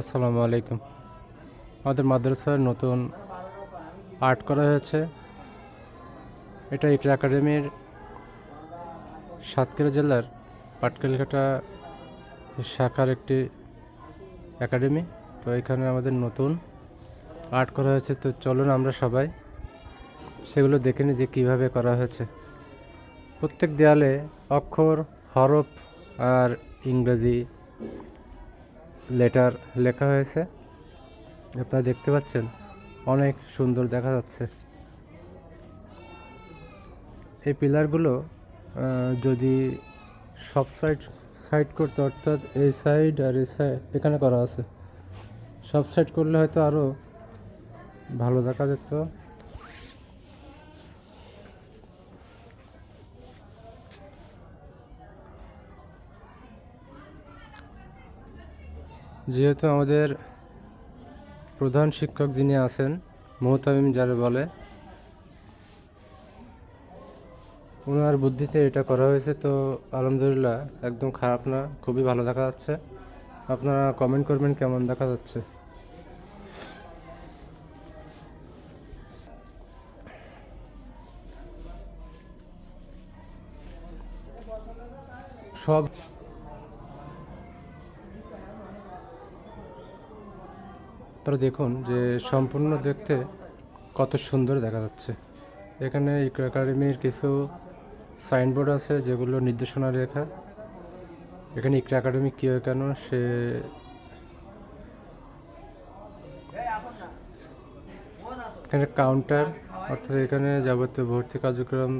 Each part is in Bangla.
আসসালামু আলাইকুম। আমাদের মাদ্রাসার নতুন আর্ট করা হয়েছে। এটা ইকরা একাডেমির সাতক্ষীরা জেলার পাটকেলঘাটা শাখার একটি একাডেমি। তো এখানে আমাদের নতুন আর্ট করা হয়েছে। তো চলুন আমরা সবাই সেগুলো দেখে নিই যে কীভাবে করা হয়েছে। প্রত্যেক দেয়ালে অক্ষর, হরফ আর ইংরেজি লেটার লেখা হয়েছে। আপনারা দেখতে পাচ্ছেন, অনেক সুন্দর দেখা যাচ্ছে। এই পিলারগুলো যদি সব সাইড করতে, অর্থাৎ এই সাইড আর এই সাইড এখানে করা আছে, সব সাইড করলে হয়তো আরও ভালো দেখা যেত। যেহেতু আমাদের প্রধান শিক্ষক যিনি আছেন, মুহতামিম যারে বলে, ওনার বুদ্ধিতে এটা করা হয়েছে। তো আলহামদুলিল্লাহ, একদম খারাপ না, খুবই ভালো দেখা যাচ্ছে। আপনারা কমেন্ট করবেন কেমন দেখা যাচ্ছে। সব আপনারা দেখুন যে সম্পূর্ণ দেখতে কত সুন্দর দেখা যাচ্ছে। এখানে ইকরা একাডেমির কিছু সাইনবোর্ড আছে যেগুলো নির্দেশনা লেখা। এখানে ইকরা একাডেমি কী হয়, কেন সে এখানে কাউন্টার, অর্থাৎ এখানে যাবতীয় ভর্তি কার্যক্রম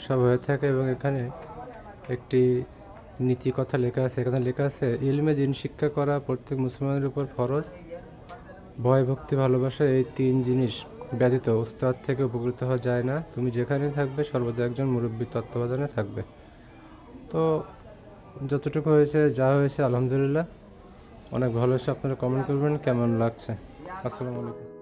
সব হয়ে থাকে। এবং এখানে একটি নীতি কথা লেখা আছে। এখানে লেখা আছে, ইলমে দিন শিক্ষা করা প্রত্যেক মুসলমানের উপর ফরজ। ভয়, ভক্তি, ভালোবাসা, এই তিন জিনিস ব্যতীত উস্তাদ থেকে উপকৃত হওয়া যায় না। তুমি যেখানে থাকবে সর্বদা একজন মুরব্বীর তত্ত্বাবধানে থাকবে। তো যতটুকু হয়েছে, যা হয়েছে আলহামদুলিল্লাহ অনেক ভালো হয়েছে। আপনারা কমেন্ট করবেন কেমন লাগছে। আসসালামু আলাইকুম।